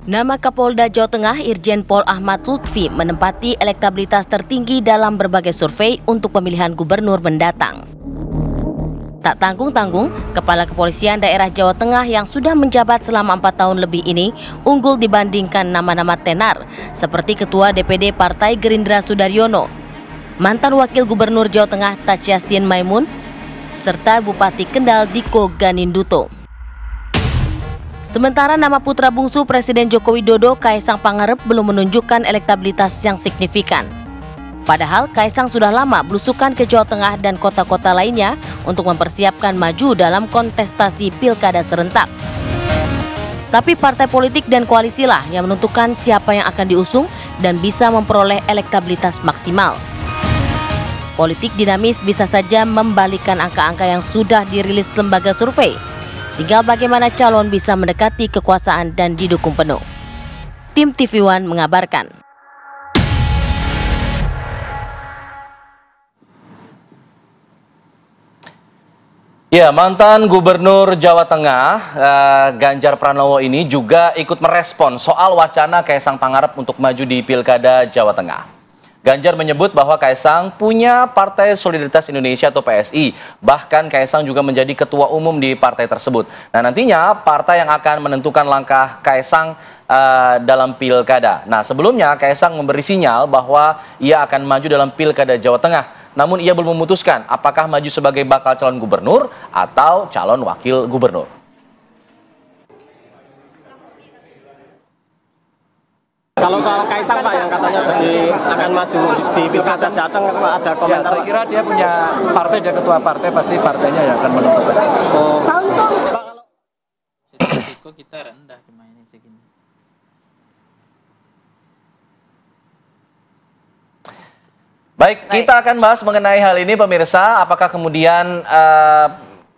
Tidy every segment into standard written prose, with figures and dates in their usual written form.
Nama Kapolda Jawa Tengah Irjen Pol Ahmad Lutfi menempati elektabilitas tertinggi dalam berbagai survei untuk pemilihan gubernur mendatang. Tak tanggung-tanggung, Kepala Kepolisian Daerah Jawa Tengah yang sudah menjabat selama 4 tahun lebih ini unggul dibandingkan nama-nama tenar seperti Ketua DPD Partai Gerindra Sudaryono, mantan Wakil Gubernur Jawa Tengah Taj Yassin Maimun, serta Bupati Kendal Diko Ganinduto. Sementara nama putra bungsu Presiden Joko Widodo, Kaisang Pangarep, belum menunjukkan elektabilitas yang signifikan. Padahal Kaisang sudah lama belusukan ke Jawa Tengah dan kota-kota lainnya untuk mempersiapkan maju dalam kontestasi pilkada serentak. Tapi partai politik dan koalisi lah yang menentukan siapa yang akan diusung dan bisa memperoleh elektabilitas maksimal. Politik dinamis bisa saja membalikan angka-angka yang sudah dirilis lembaga survei. Tinggal bagaimana calon bisa mendekati kekuasaan dan didukung penuh. Tim TV One mengabarkan. Ya, mantan Gubernur Jawa Tengah Ganjar Pranowo ini juga ikut merespon soal wacana Kaisang Pangarep untuk maju di Pilkada Jawa Tengah. Ganjar menyebut bahwa Kaisang punya Partai Solidaritas Indonesia atau PSI. Bahkan Kaisang juga menjadi ketua umum di partai tersebut. Nah, nantinya partai yang akan menentukan langkah Kaisang dalam pilkada. Nah, sebelumnya Kaisang memberi sinyal bahwa ia akan maju dalam Pilkada Jawa Tengah. Namun ia belum memutuskan apakah maju sebagai bakal calon gubernur atau calon wakil gubernur. Kalau soal Kaisang Pak yang katanya akan maju di Pilkada Jateng, ada komentar? Ya, saya kira dia punya partai, dia ketua partai, pasti partainya yang akan menentukan. Oh. Risiko kita rendah cuma ini segini. Baik, kita akan bahas mengenai hal ini pemirsa. Apakah kemudian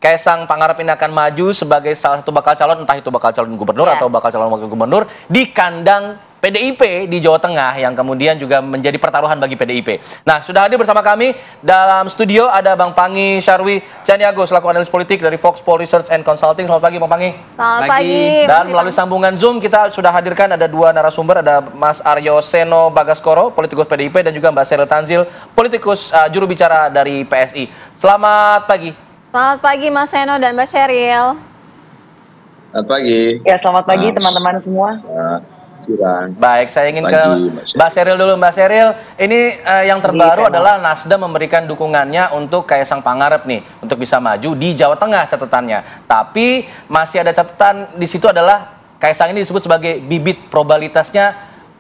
Kaisang Pangarep ini akan maju sebagai salah satu bakal calon, entah itu bakal calon gubernur atau bakal calon wakil gubernur di kandang PDIP di Jawa Tengah yang kemudian juga menjadi pertaruhan bagi PDIP. Nah, sudah hadir bersama kami dalam studio ada Bang Pangi Syarwi Caniago selaku analis politik dari Foxpol Research and Consulting. Selamat pagi Bang Pangi. Selamat pagi. Dan melalui sambungan Zoom kita sudah hadirkan ada dua narasumber, ada Mas Aryo Seno Bagaskoro, politikus PDIP, dan juga Mbak Sheryl Tanzil, politikus juru bicara dari PSI. Selamat pagi. Selamat pagi Mas Seno dan Mbak Sheryl. Selamat pagi. Ya, selamat pagi teman-teman semua. Baik, saya ingin ke Mbak Sheryl dulu. Mbak Sheryl, ini yang terbaru adalah Nasdem memberikan dukungannya untuk Kaisang Pangarep nih, untuk bisa maju di Jawa Tengah catatannya. Tapi masih ada catatan di situ adalah Kaisang ini disebut sebagai bibit probabilitasnya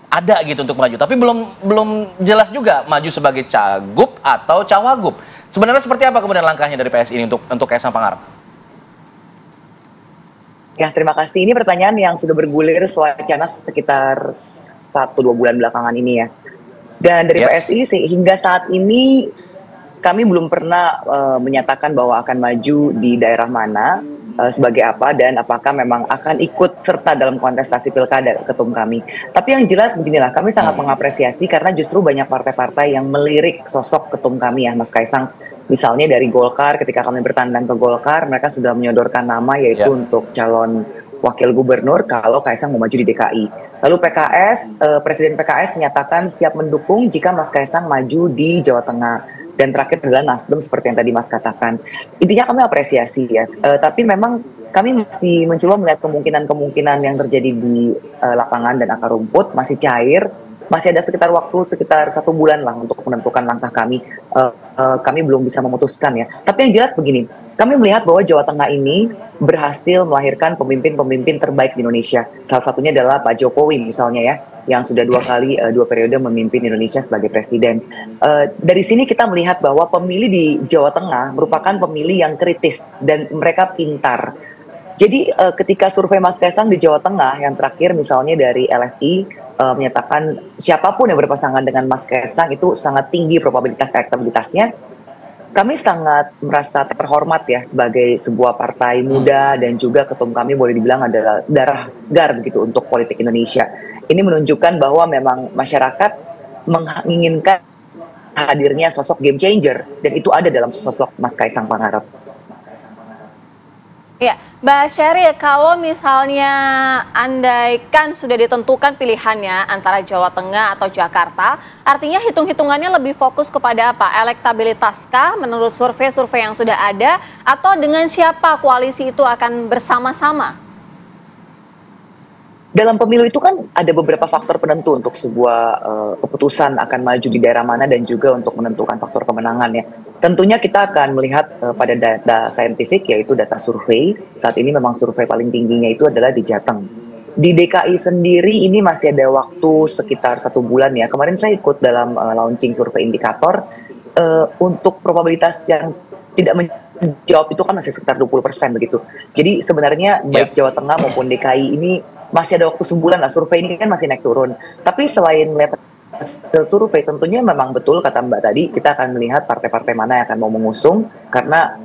ada gitu untuk maju. Tapi belum jelas juga maju sebagai cagup atau cawagup. Sebenarnya seperti apa kemudian langkahnya dari PSI ini untuk Kaisang Pangarep? Ya, terima kasih. Ini pertanyaan yang sudah bergulir wacana sekitar 1-2 bulan belakangan ini ya. Dan dari PSI hingga saat ini kami belum pernah menyatakan bahwa akan maju di daerah mana, sebagai apa, dan apakah memang akan ikut serta dalam kontestasi pilkada ketum kami. Tapi yang jelas beginilah, kami sangat mengapresiasi karena justru banyak partai-partai yang melirik sosok ketum kami ya Mas Kaisang. Misalnya dari Golkar, ketika kami bertandang ke Golkar, mereka sudah menyodorkan nama yaitu untuk calon wakil gubernur kalau Kaisang mau maju di DKI. Lalu PKS, Presiden PKS menyatakan siap mendukung jika Mas Kaisang maju di Jawa Tengah. Dan terakhir adalah Nasdem seperti yang tadi Mas katakan. Intinya kami apresiasi ya, tapi memang kami masih mencoba melihat kemungkinan-kemungkinan yang terjadi di lapangan dan akar rumput masih cair. Masih ada sekitar 1 bulan lah untuk menentukan langkah kami. Kami belum bisa memutuskan ya. Tapi yang jelas begini, kami melihat bahwa Jawa Tengah ini berhasil melahirkan pemimpin-pemimpin terbaik di Indonesia. Salah satunya adalah Pak Jokowi misalnya ya, yang sudah 2 periode memimpin Indonesia sebagai presiden. Dari sini kita melihat bahwa pemilih di Jawa Tengah merupakan pemilih yang kritis dan mereka pintar. Jadi ketika survei Mas Kaisang di Jawa Tengah yang terakhir misalnya dari LSI menyatakan siapapun yang berpasangan dengan Mas Kaisang itu sangat tinggi probabilitas elektabilitasnya, kami sangat merasa terhormat ya sebagai sebuah partai muda dan juga ketum kami boleh dibilang adalah darah segar begitu untuk politik Indonesia. Ini menunjukkan bahwa memang masyarakat menginginkan hadirnya sosok game changer dan itu ada dalam sosok Mas Kaisang Pangarep. Ya, Mbak Sheryl, kalau misalnya andaikan sudah ditentukan pilihannya antara Jawa Tengah atau Jakarta, artinya hitung-hitungannya lebih fokus kepada apa? Elektabilitaskah menurut survei-survei yang sudah ada, atau dengan siapa koalisi itu akan bersama-sama? Dalam pemilu itu kan ada beberapa faktor penentu untuk sebuah keputusan akan maju di daerah mana dan juga untuk menentukan faktor kemenangan ya. Tentunya kita akan melihat pada data saintifik yaitu data survei. Saat ini memang survei paling tingginya itu adalah di Jateng. Di DKI sendiri ini masih ada waktu sekitar 1 bulan ya. Kemarin saya ikut dalam launching survei indikator untuk probabilitas yang tidak menjawab itu kan masih sekitar 20% begitu. Jadi sebenarnya baik Jawa Tengah maupun DKI ini masih ada waktu sebulan lah, survei ini kan masih naik turun. Tapi selain melihat survei tentunya memang betul kata Mbak tadi, kita akan melihat partai-partai mana yang akan mau mengusung, karena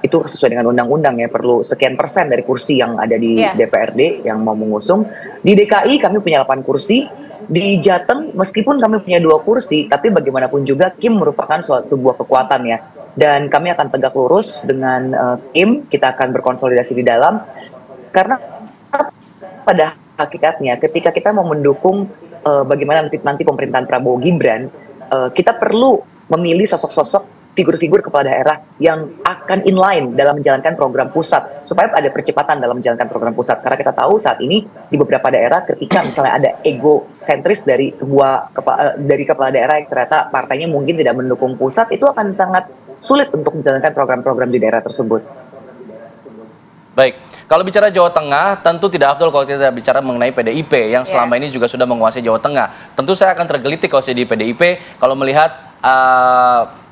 itu sesuai dengan undang-undang ya, perlu sekian persen dari kursi yang ada di DPRD yang mau mengusung. Di DKI kami punya 8 kursi, di Jateng meskipun kami punya 2 kursi, tapi bagaimanapun juga Kim merupakan sebuah kekuatan ya. Dan kami akan tegak lurus dengan Kim, kita akan berkonsolidasi di dalam, karena pada hakikatnya ketika kita mau mendukung bagaimana nanti pemerintahan Prabowo Gibran, kita perlu memilih sosok-sosok figur-figur kepala daerah yang akan inline dalam menjalankan program pusat supaya ada percepatan dalam menjalankan program pusat. Karena kita tahu saat ini di beberapa daerah ketika misalnya ada ego sentris dari dari kepala daerah yang ternyata partainya mungkin tidak mendukung pusat, itu akan sangat sulit untuk menjalankan program-program di daerah tersebut. Baik, kalau bicara Jawa Tengah, tentu tidak afdol kalau kita bicara mengenai PDIP yang selama ini juga sudah menguasai Jawa Tengah. Tentu saya akan tergelitik kalau saya di PDIP kalau melihat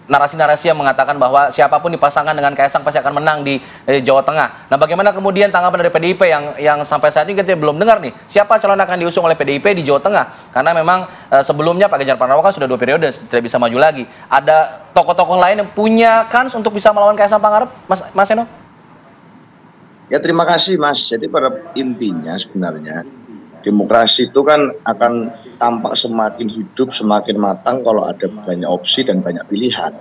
narasi-narasi yang mengatakan bahwa siapapun dipasangkan dengan Kaisang pasti akan menang di Jawa Tengah. Nah, bagaimana kemudian tanggapan dari PDIP yang sampai saat ini kita belum dengar nih, siapa calon akan diusung oleh PDIP di Jawa Tengah? Karena memang sebelumnya Pak Ganjar Pranowo kan sudah 2 periode tidak bisa maju lagi. Ada tokoh-tokoh lain yang punya kans untuk bisa melawan Kaisang Pangarep, Mas Eno? Ya terima kasih Mas. Jadi pada intinya sebenarnya demokrasi itu kan akan tampak semakin hidup, semakin matang kalau ada banyak opsi dan banyak pilihan.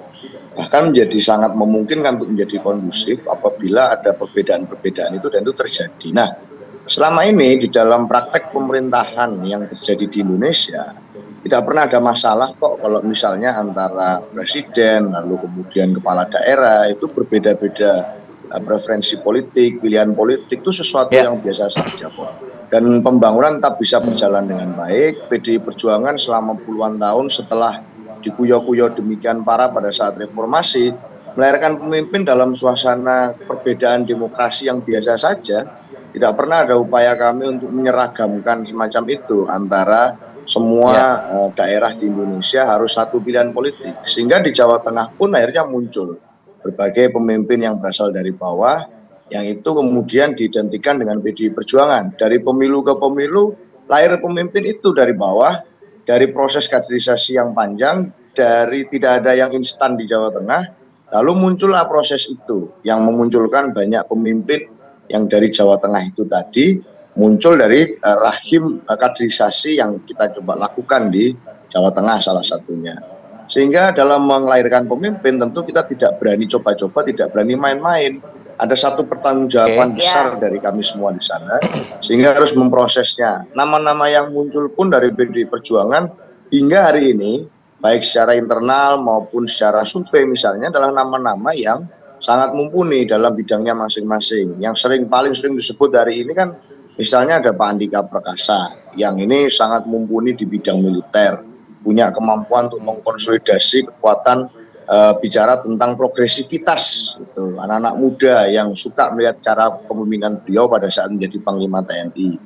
Bahkan menjadi sangat memungkinkan untuk menjadi kondusif apabila ada perbedaan-perbedaan itu dan itu terjadi. Nah, selama ini di dalam praktek pemerintahan yang terjadi di Indonesia tidak pernah ada masalah kok kalau misalnya antara presiden lalu kemudian kepala daerah itu berbeda-beda preferensi politik, pilihan politik itu sesuatu yang biasa saja kok. Dan pembangunan tetap bisa berjalan dengan baik. PDI Perjuangan selama puluhan tahun setelah dikuyo-kuyo demikian parah pada saat reformasi, melahirkan pemimpin dalam suasana perbedaan demokrasi yang biasa saja. Tidak pernah ada upaya kami untuk menyeragamkan semacam itu antara semua daerah di Indonesia harus satu pilihan politik. Sehingga di Jawa Tengah pun akhirnya muncul berbagai pemimpin yang berasal dari bawah, yang itu kemudian diidentikan dengan PDI Perjuangan. Dari pemilu ke pemilu, lahir pemimpin itu dari bawah, dari proses kaderisasi yang panjang, dari tidak ada yang instan di Jawa Tengah, lalu muncullah proses itu, yang memunculkan banyak pemimpin yang dari Jawa Tengah itu tadi, muncul dari rahim kaderisasi yang kita coba lakukan di Jawa Tengah salah satunya. Sehingga dalam melahirkan pemimpin tentu kita tidak berani coba-coba, tidak berani main-main. Ada satu pertanggungjawaban besar dari kami semua di sana, sehingga harus memprosesnya. Nama-nama yang muncul pun dari PDI Perjuangan hingga hari ini, baik secara internal maupun secara survei misalnya, adalah nama-nama yang sangat mumpuni dalam bidangnya masing-masing. Yang paling sering disebut hari ini kan misalnya ada Pak Andika Perkasa, yang ini sangat mumpuni di bidang militer, punya kemampuan untuk mengkonsolidasi kekuatan bicara tentang progresivitas, gitu. Anak-anak muda yang suka melihat cara kepemimpinan beliau pada saat menjadi Panglima TNI.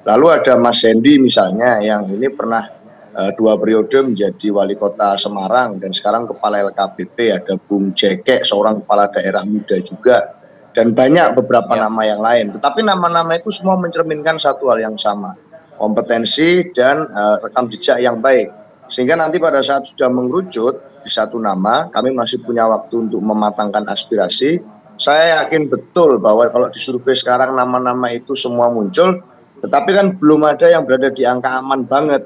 Lalu ada Mas Hendy misalnya yang ini pernah 2 periode menjadi wali kota Semarang dan sekarang kepala LKPP. Ada Bung Jekek, seorang kepala daerah muda juga, dan banyak beberapa nama yang lain. Tetapi nama-nama itu semua mencerminkan satu hal yang sama, kompetensi dan rekam jejak yang baik. Sehingga nanti pada saat sudah mengerucut di satu nama, kami masih punya waktu untuk mematangkan aspirasi. Saya yakin betul bahwa kalau di survei sekarang nama-nama itu semua muncul, tetapi kan belum ada yang berada di angka aman banget.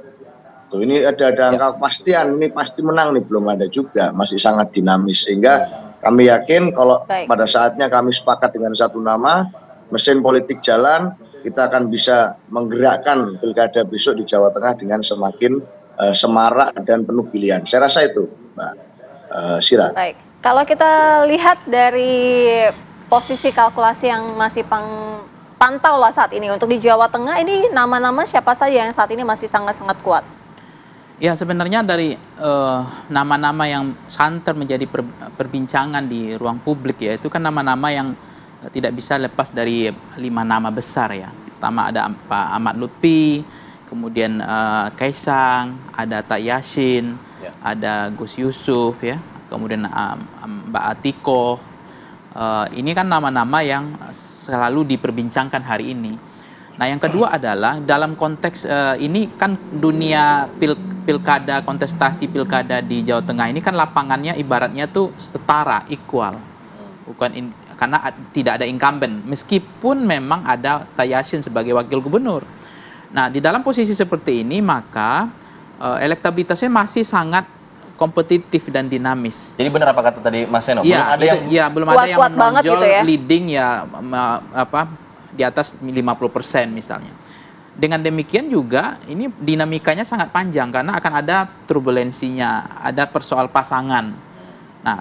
Tuh, ini ada angka kepastian, ini pasti menang nih, belum ada juga, masih sangat dinamis. Sehingga Kami yakin kalau Baik. pada saatnya kami sepakat dengan satu nama, mesin politik jalan, kita akan bisa menggerakkan pilkada besok di Jawa Tengah dengan semakin semarak dan penuh pilihan. Saya rasa itu, Mbak Sira. Baik, kalau kita lihat dari posisi kalkulasi yang masih pantau lah saat ini untuk di Jawa Tengah, ini nama-nama siapa saja yang saat ini masih sangat-sangat kuat? Ya, sebenarnya dari nama-nama yang santer menjadi perbincangan di ruang publik ya, itu kan nama-nama yang tidak bisa lepas dari 5 nama besar ya. Pertama ada Pak Ahmad Lutfi, kemudian Kaisang, ada Tak Yassin, ada Gus Yusuf ya, kemudian Mbak Atiko. Ini kan nama-nama yang selalu diperbincangkan hari ini. Nah, yang kedua adalah dalam konteks ini kan dunia pilkada, kontestasi pilkada di Jawa Tengah ini kan lapangannya ibaratnya tuh setara, equal. Karena tidak ada incumbent, meskipun memang ada Tak Yassin sebagai wakil gubernur. Nah, di dalam posisi seperti ini maka elektabilitasnya masih sangat kompetitif dan dinamis. Jadi benar apa kata tadi Mas Seno? Ya, belum ada yang menonjol gitu ya? leading ya di atas 50% misalnya. Dengan demikian juga ini dinamikanya sangat panjang karena akan ada turbulensinya, ada persoal pasangan. Nah,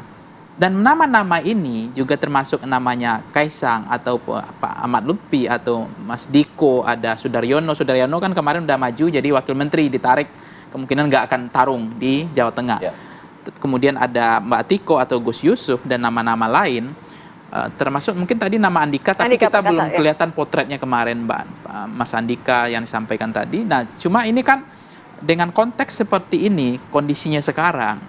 dan nama-nama ini juga termasuk namanya Kaisang atau Pak Ahmad Lutfi atau Mas Diko, ada Sudaryono. Sudaryono kan kemarin udah maju jadi wakil menteri, ditarik kemungkinan nggak akan tarung di Jawa Tengah. Ya. Kemudian ada Mbak Tiko atau Gus Yusuf dan nama-nama lain. Termasuk mungkin tadi nama Andika, tapi kita belum kelihatan potretnya kemarin Mas Andika yang disampaikan tadi. Nah, cuma ini kan dengan konteks seperti ini, kondisinya sekarang,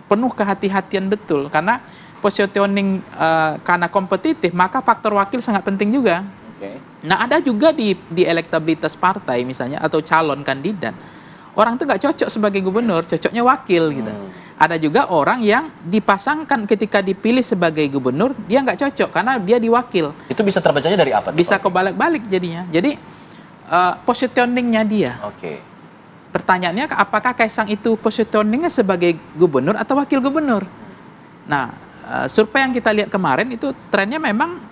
penuh kehati-hatian betul. Karena positioning karena kompetitif, maka faktor wakil sangat penting juga. Nah, ada juga di elektabilitas partai misalnya, atau calon kandidat. Orang itu nggak cocok sebagai gubernur, cocoknya wakil gitu. Ada juga orang yang dipasangkan ketika dipilih sebagai gubernur, dia nggak cocok karena dia diwakil. Itu bisa terbacanya dari apa? Bisa kebalik-balik jadinya. Jadi positioningnya dia. Pertanyaannya, apakah Kaisang itu positioningnya sebagai gubernur atau wakil gubernur? Nah, survei yang kita lihat kemarin itu trennya memang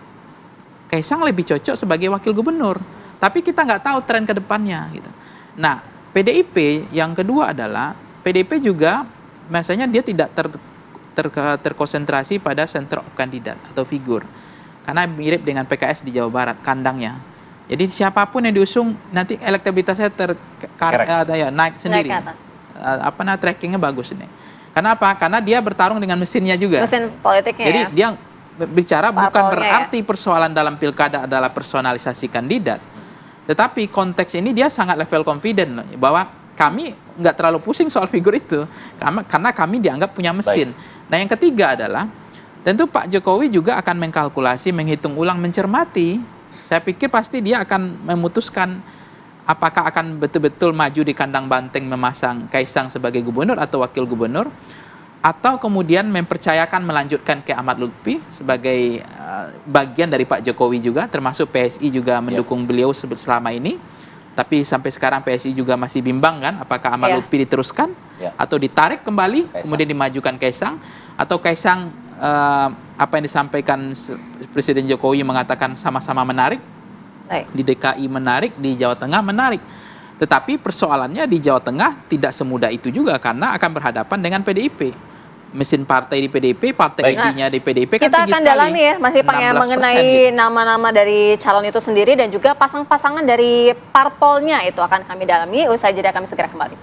Kaisang lebih cocok sebagai wakil gubernur. Tapi kita nggak tahu tren ke depannya gitu. Nah, PDIP yang kedua adalah PDIP juga misalnya dia tidak terkonsentrasi pada center of kandidat atau figur. Karena mirip dengan PKS di Jawa Barat kandangnya. Jadi siapapun yang diusung nanti elektabilitasnya naik sendiri. Trackingnya bagus ini. Karena apa? Karena dia bertarung dengan mesinnya juga. Mesin politiknya. Jadi dia bicara bukan berarti persoalan dalam pilkada adalah personalisasi kandidat. Tetapi konteks ini dia sangat level confident bahwa kami nggak terlalu pusing soal figur itu karena kami dianggap punya mesin. Nah, yang ketiga adalah tentu Pak Jokowi juga akan mengkalkulasi, menghitung ulang, mencermati. Saya pikir pasti dia akan memutuskan apakah akan betul-betul maju di kandang banteng memasang Kaisang sebagai gubernur atau wakil gubernur, atau kemudian mempercayakan melanjutkan ke Ahmad Lutfi sebagai bagian dari Pak Jokowi juga, termasuk PSI juga mendukung beliau selama ini. Tapi sampai sekarang PSI juga masih bimbang kan, apakah Ahmad Lutfi diteruskan atau ditarik kembali, kemudian dimajukan Kaisang, atau Kaisang apa yang disampaikan Presiden Jokowi mengatakan sama-sama menarik, di DKI menarik, di Jawa Tengah menarik. Tetapi persoalannya di Jawa Tengah tidak semudah itu juga karena akan berhadapan dengan PDIP. Mesin partai di PDIP, partai ID-nya di PDIP kan tinggi sekali. Kita akan dalami ya, masih mengenai nama-nama dari calon itu sendiri dan juga pasang-pasangan dari parpolnya itu akan kami dalami. Usai jeda kami segera kembali.